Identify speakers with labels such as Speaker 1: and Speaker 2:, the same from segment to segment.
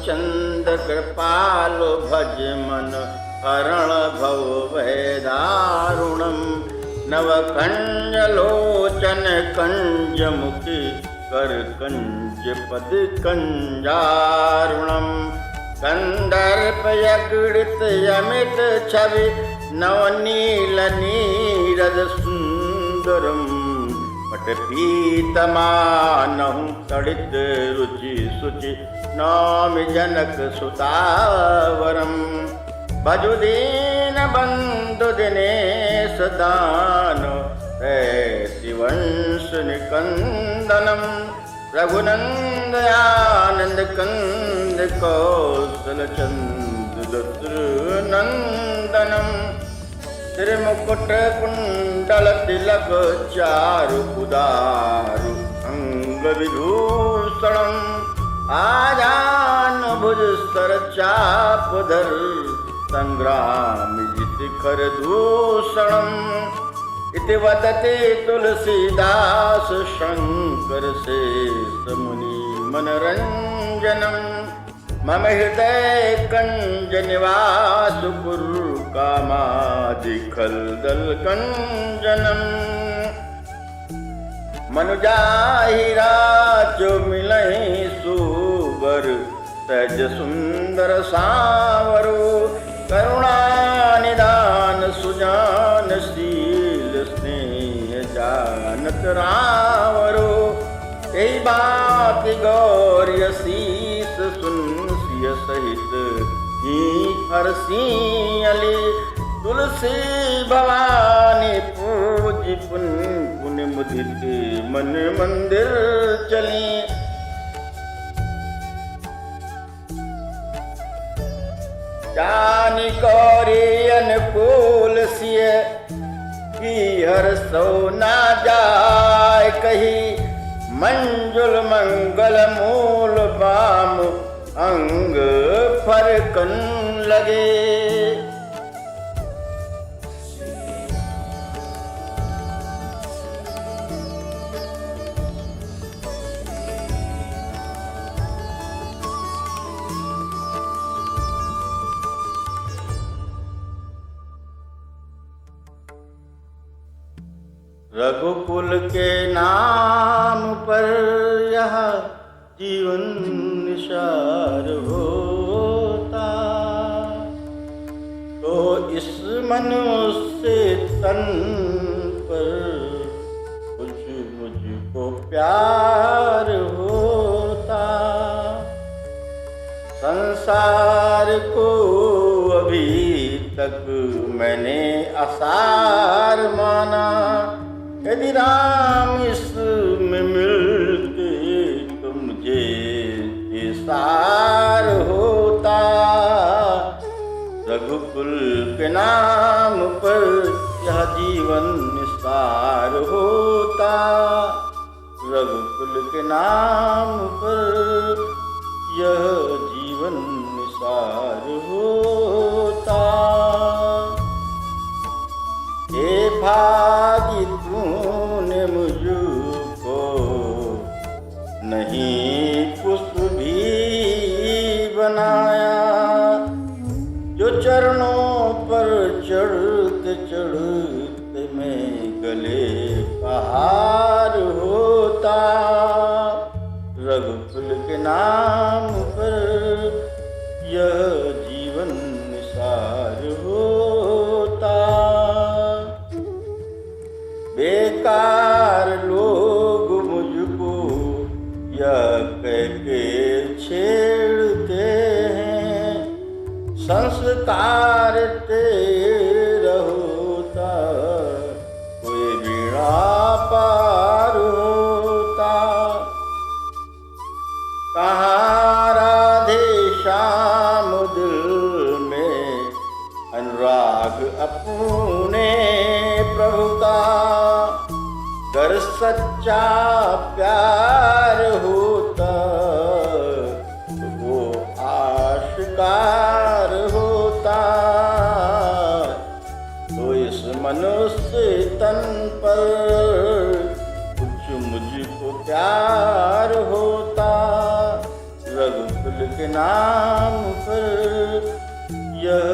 Speaker 1: चंद कृपालो भज मन हरण भव वैदारुणम नवकंज लोचन कंज मुखी कर कंज पद कंजारुणम कंदर्प यगृत यमित छवि नवनील नीरद सुंदरम पटपीतमानहु तड़ित रुचि सुचि नौमि जनक सुतावरम भजुदीन बंधु दिनेश दान शिवंश निकंदनम रघुनंद आनंद कंद कौशल चंद्र नंदनम त्रिमुकुट कुंडल तिलक चारु उदारु अंग विभूषणम आजान भुज सर चापधर संग्राम जित दूषणम इति वदते तुलसीदास शंकर शेष मुनि मनरंजनम मम हृदय कंज निवास कुरु कामादि खलदल कंजनम मनुजाहिरा जो मिलहि सुवर सहज सुंदर सावरो करुणा निदान सुजान शील स्नेह जानत रावरो यही बात गौर्य शीस सुनसिय सहित ही हरसियली तुलसी भवानी पूज पुन पुन मुदित मन मंदिर चली जानी गौरी अनुकूल सिय की हर सो ना जाय कही मंजुल मंगल मूल बाम अंग फरकन लगे रघुकुल के नाम पर यह जीवन निसार होता तो इस मनुष्य तन पर कुछ मुझको प्यार होता संसार को अभी तक मैंने आसार माना यदि राम इसमें मिलते तो मुझे सार होता रघुकुल के नाम पर यह जीवन निसार होता रघुकुल के नाम पर यह जीवन निसार होता हे भागी तूने मुझको नहीं कुछ भी बनाया जो चरणों पर चढ़ते चढ़ते मैं गले का हार होता रघुकुल के नाम पर यह जीवन निसार होता बेकार लोग मुझको यह कह के छेड़ते हैं संस्कार तेरा होता कोई बीड़ा पार होता कहाँ राधे श्याम दिल में अनुराग अपने प्रभु का कर सच्चा प्यार होता तो वो आशिकार होता तो इस मनुष्य तन पर कुछ मुझको प्यार होता रघुकुल के नाम पर यह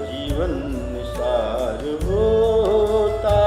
Speaker 1: जीवन निसार होता।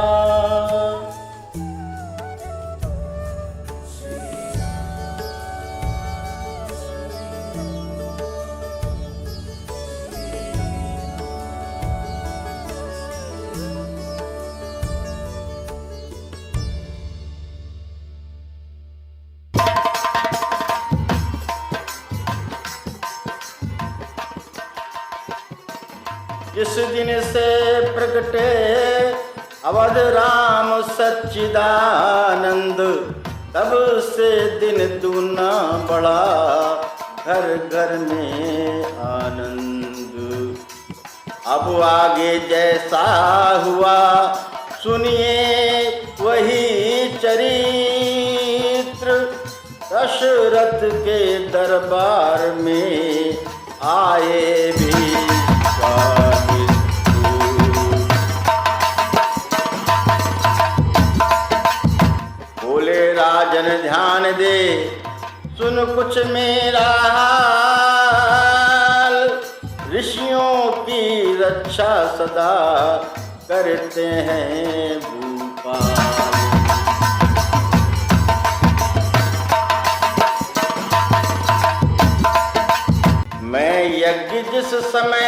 Speaker 1: जिस दिन से प्रगटे अवध राम सच्चिदानंद, तब से दिन दूना बढ़ा घर घर में आनंद। अब आगे जैसा हुआ सुनिए वही चरित्र, दशरथ के दरबार में आए भी बोले राजन ध्यान दे सुन कुछ मेरा हाल, ऋषियों की रक्षा सदा करते हैं भूपाल। मैं यज्ञ जिस समय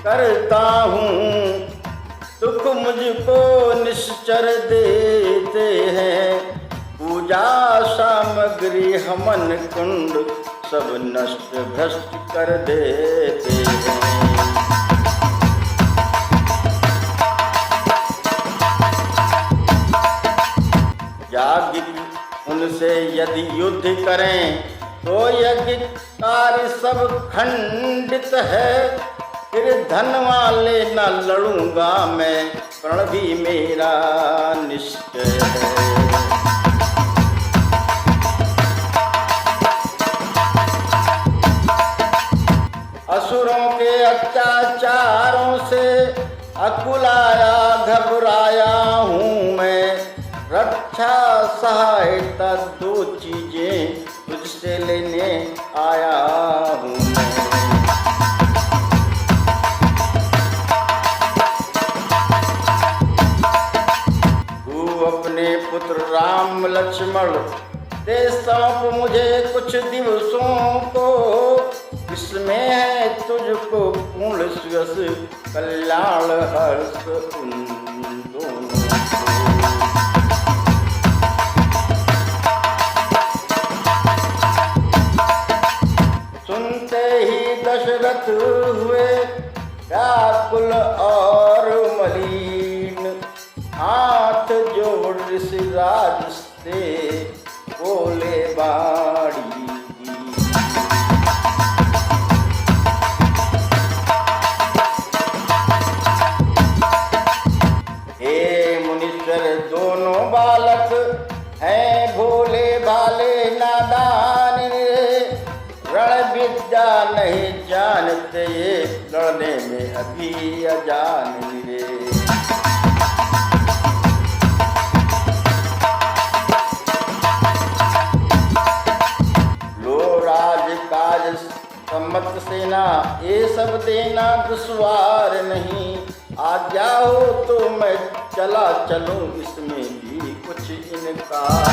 Speaker 1: करता हूँ, दुख मुझको निश्चर देते हैं। पूजा सामग्री हवन कुंड सब नष्ट भ्रष्ट कर देते हैं। याज्ञ उनसे यदि युद्ध करें तो यज्ञ कार्य सब खंडित है। फिर धन वाले न लड़ूंगा मैं, प्रण भी मेरा निश्चय है। असुरों के अत्याचारों से अकुलाया घबराया हूँ मैं, रक्षा सहायता दो चीजें तुझसे लेने आया हूँ मैं। अपने पुत्र राम लक्ष्मण दे सौंप मुझे कुछ दिवसों को, इसमें है तुझको पूर्ण सुयस कल्याण हर्ष उन दोनों को। सुनते ही दशरथ हुए व्याकुल और मलिन, हाथ जोड़ ऋषिराज से बोले बाड़ी। हे मुनीश्वर दोनों बालक हैं भोले भाले नादान रे, रण विद्या नहीं जानते ये लड़ने में अभी अजान रे। सम्मत सेना ये सब देना दुश्वार नहीं, आज्ञा हो तो मैं चला चलूं इसमें भी कुछ इनकार।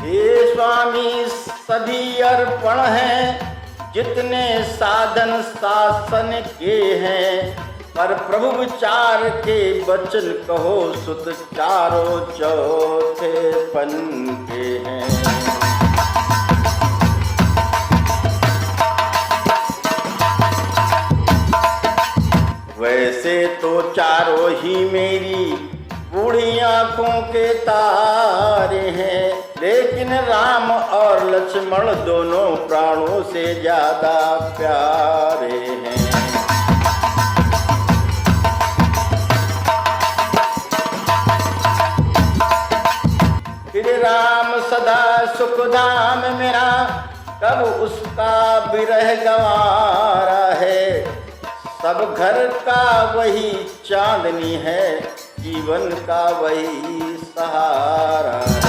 Speaker 1: हे स्वामी सभी अर्पण हैं, जितने साधन शासन के हैं, पर प्रभु विचार के वचन कहो सुत चारों चौथे पन के हैं। वैसे तो चारों ही मेरी बूढ़ी आंखों के तारे हैं, लेकिन राम और लक्ष्मण दोनों प्राणों से ज्यादा प्यारे हैं। राम सदा सुखधाम मेरा, कब उसका विरह गंवारा है। सब घर का वही चांदनी है, जीवन का वही सहारा है।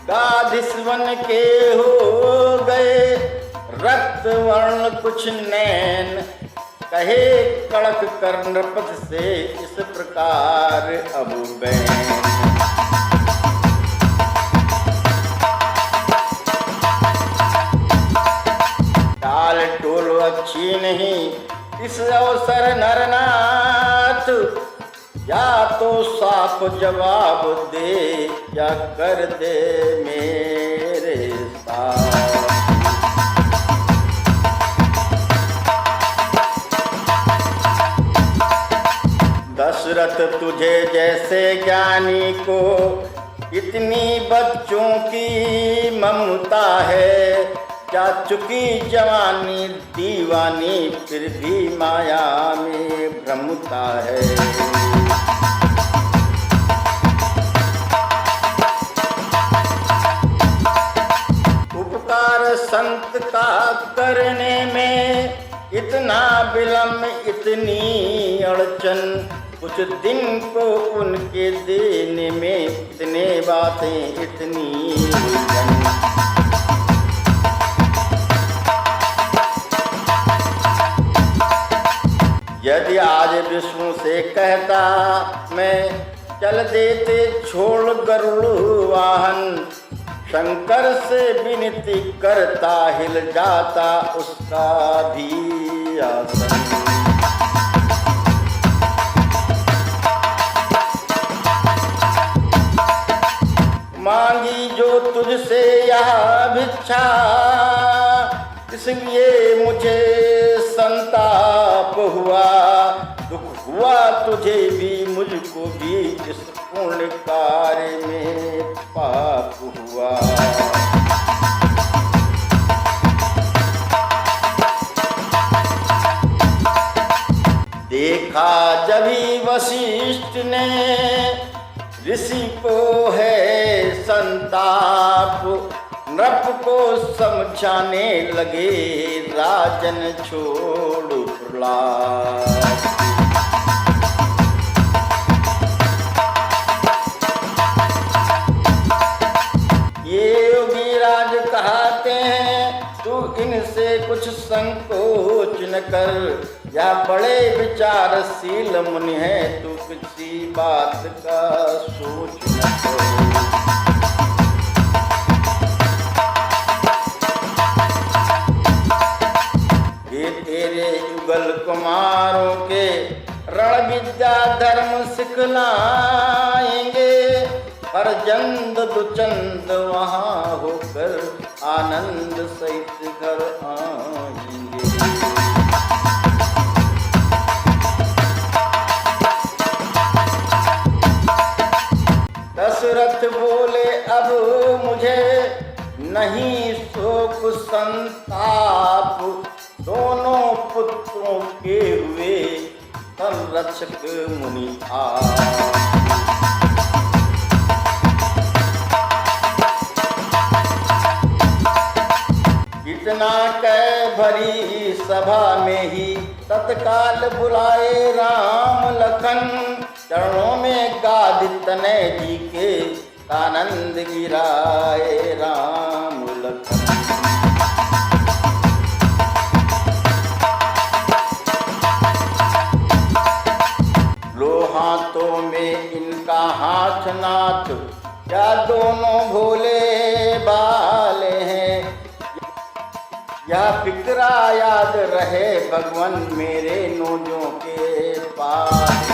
Speaker 1: गाधिस्वन के हो गए रक्त वर्ण कुछ नैन, कहे कड़क कर नृपत से इस प्रकार अबू बैन। टाल टोल अच्छी नहीं इस अवसर नरनाथ, या तो साफ जवाब दे या कर दे मेरे साथ। दशरथ तुझे जैसे ज्ञानी को इतनी बच्चों की ममता है, क्या चुकी जवानी दीवानी फिर भी माया में भ्रमता है। उपकार संत का करने में इतना विलम्ब इतनी अड़चन, कुछ दिन को उनके देने में इतने बातें इतनी उलझन। यदि आज विष्णु से कहता मैं चल देते छोड़ गरुड़ वाहन, शंकर से विनती करता हिल जाता उसका भी आसन। मांगी जो तुझसे यह भिक्षा, इसलिए मुझे संताप हुआ। दुख हुआ तुझे भी मुझको भी, इस पुण्य कार्य में पाप हुआ। देखा जभी वशिष्ठ ने ऋषि को है संताप, नृप को समझाने लगे राजन छोड़ प्रलाप। ये योगीराज कहते हैं तू इनसे कुछ संकोच न कर, या बड़े विचारशील मुनि है तू किसी बात का सोच न कर। ये तेरे युगल कुमारों के रण विद्या धर्म सिखलाएंगे, पर जंद दुचंद वहाँ होकर आनंद सहित घर आएंगे। दशरथ बोले अब मुझे नहीं शोक संताप, दोनों पुत्रों के हुए संरक्षक मुनि आप। इतना कह भरी सभा में ही तत्काल बुलाए राम लखन, चरणों में गादि तनय जी के आनंद गिराए राम लखन। लो हाथों में इनका हाथ नाथ, क्या दोनों भोले बाले हैं, या फिक्रा याद रहे भगवान मेरे नोजों के पास।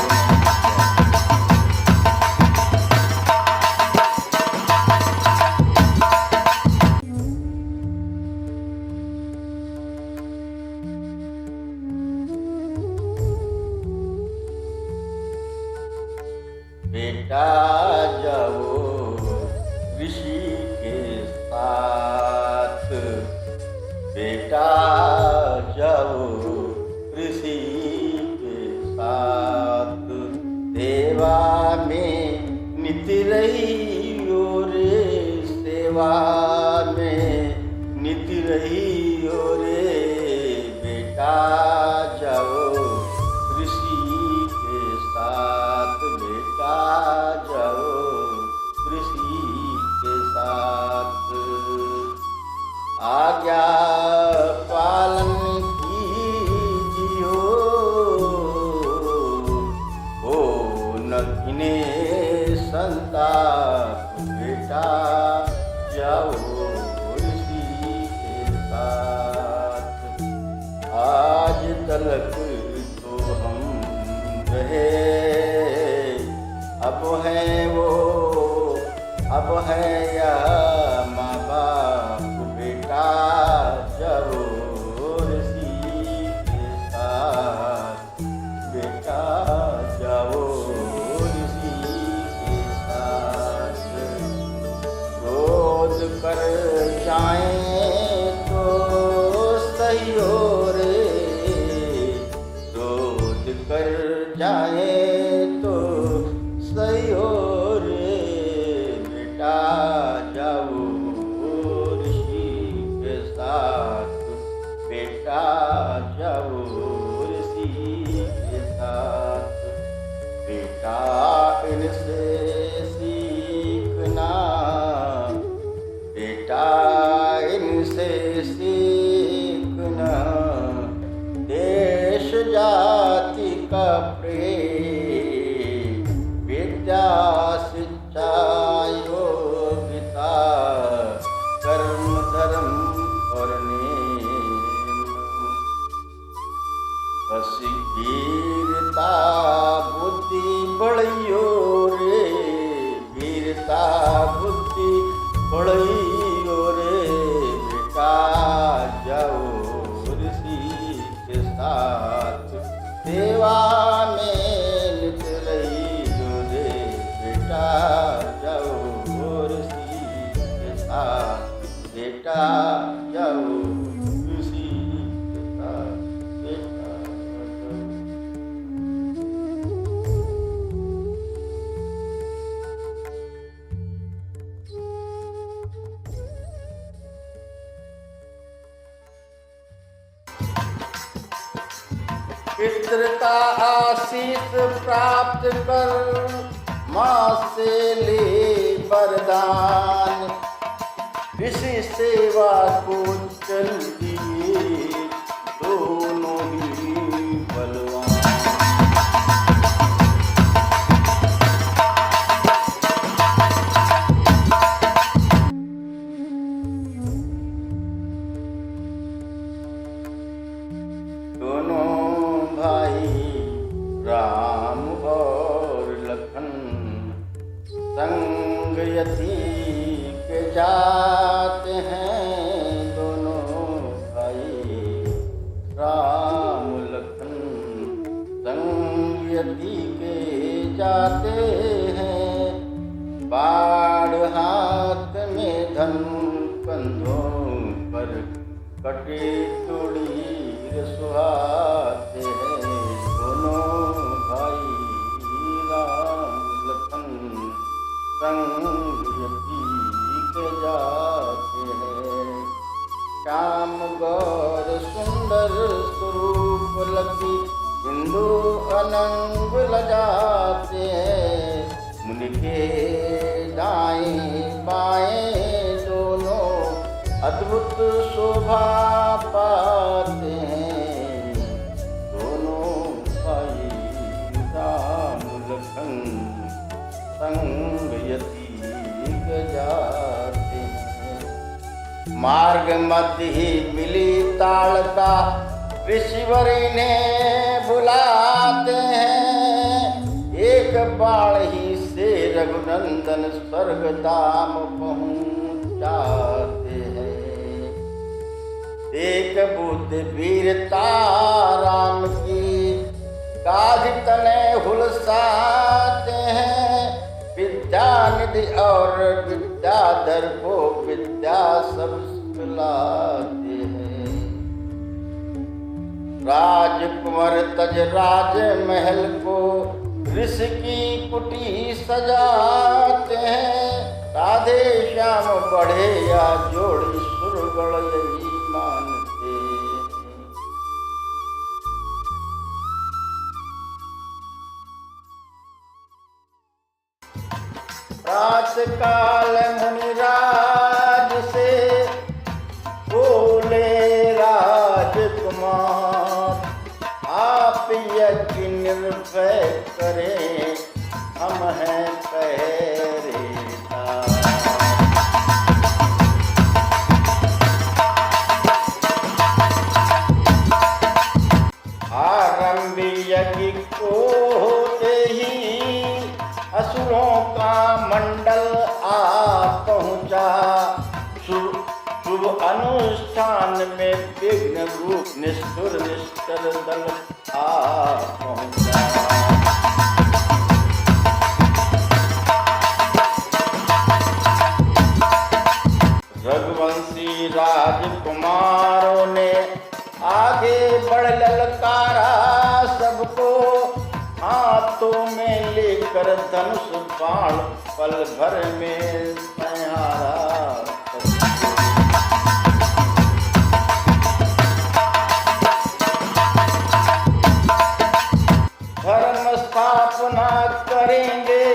Speaker 1: बेटा जाओ ऋषि के साथ, बेटा जाओ ऋषि के साथ, सेवा में नित्य रहियो रे, सेवा में नित्य रहियो रे। बेटा बेटा जाओ ऋषि के साथ, बेटा जाओ ऋषि के साथ। आज्ञा पालन कीजियो, हो न इन्हें संताप, बेटा जाओ ऋषि के साथ। आज तलक तो हम रहे, अब हैं वो, अब है या माँ बाप, बेटा जाओ ऋषि के साथ, बेटा जाओ ऋषि के साथ। क्रोध कर जाएं तो सही हो रे, क्रोध कर जाएं तो सही हो रे, बेटा जाओ ऋषि के साथ, बेटा जाओ ऋषि के साथ। बेटा इनसे सीखना, बेटा इनसे सीखना, देश जाति का प्रेम, विद्या शिक्षा योग्यता, कर्म धर्म और नेम। बस वीरता बुद्धि बढ़ियो रे, वीरता बुद्धि बढ़ियो रे, बेटा जाओ ऋषि के साथ, सेवा में नित रहियो रे, बेटा जाओ ऋषि के साथ, बेटा जाओ ऋषि के साथ, बेटा पितृ का आशीष प्राप्त कर, माँ से ले वरदान, ऋषि सेवा को चल दिए दोनों ही बलवान। दोनों भाई राम और लखन संग यति के जाते हैं, दोनों भाई राम लखन संग यति के जाते हैं। बाढ़ हाथ में धन कंधों पर, कटी तोड़ी सुहाते हैं, दोनों भाई राम लखन संग यति के जाते हैं। श्याम गौर सुंदर स्वरूप लखी, हिंदू अनंग लजाते हैं, मुनि के दाएं बाएं दोनों अद्भुत शोभा पाते हैं, दोनों भाई राम लखन संग यति के जाते हैं। मार्ग मध्य ही मिली ताड़ का, ऋषिवर इन्हें बुलाते हैं, एक बाण ही से रघुनंदन स्वर्ग धाम पहुँचाते हैं। एक बुद्ध वीरता राम की, काज तने हुलसाते हैं, विद्या निधि और विद्याधर को विद्या सब सुलाते हैं। राजकुमार तज राज महल को, ऋषि की कुटी सजाते हैं, राधे श्याम बढ़े या जोड़ी सुरगण यही मानते हैं। प्रात काल मुनिराज से बोले राजकुमार, आप यज्ञ निर्भय करें, हम हैं पहरेदार। आरंभ यज्ञ को होते ही असुरों का मंडल आ पहुंचा। शुभ अनुष्ठान में विघ्न रूप निष्ठुर निष्ठुर दल आ पहुंचा। रघुवंशी राजकुमारों ने आगे बढ़ ललकारा सबको, हाथों में लेकर धनुष बाण पल भर में संहारा। धर्म स्थापना करेंगे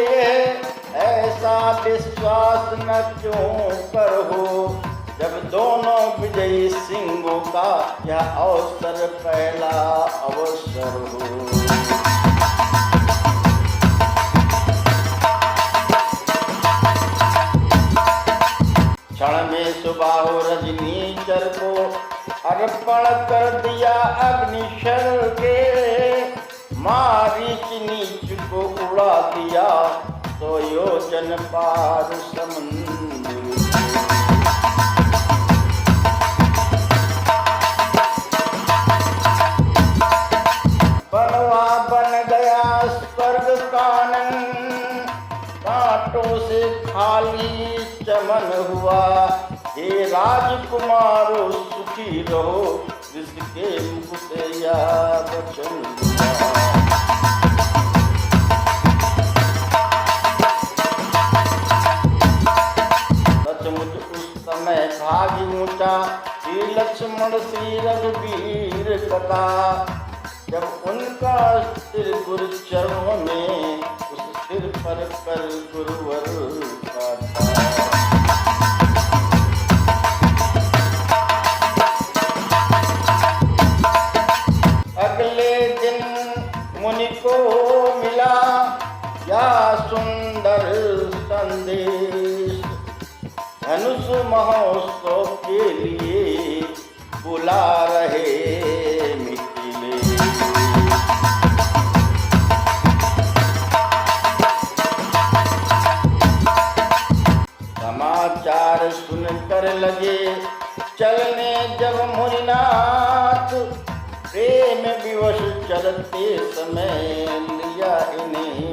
Speaker 1: ऐसा विश्वास न क्यों कर हो, जब दोनों विजयी सिंहों का यह अवसर पहला अवसर हो। क्षण में सुबाहु रजनीचर को अर्पण कर दिया अग्निशर के, मारीच नीच को उड़ा दिया 100 योजन पार समुद्र। बनवा बन गया स्वर्ग कानन, कांटों से खाली चमन हुआ। हे राजकुमारों सुखी रहो, जिसके मुख से यह वचन हुआ। सचमुच उस समय भाग्य ऊंचा श्री लक्ष्मण श्री रघुवीर कथा, जब उनका सिर गुरु चरणों में उस सिर पर कर गुरुवर का था। अगले दिन मुनि को मिला या सुंदर संदेश, धनुष महोत्सव के लिए बुला रहे मिथिले। समाचार सुनकर लगे चलने जब मुनिनाथ, प्रेम विवश चलते समय लिया इन्हें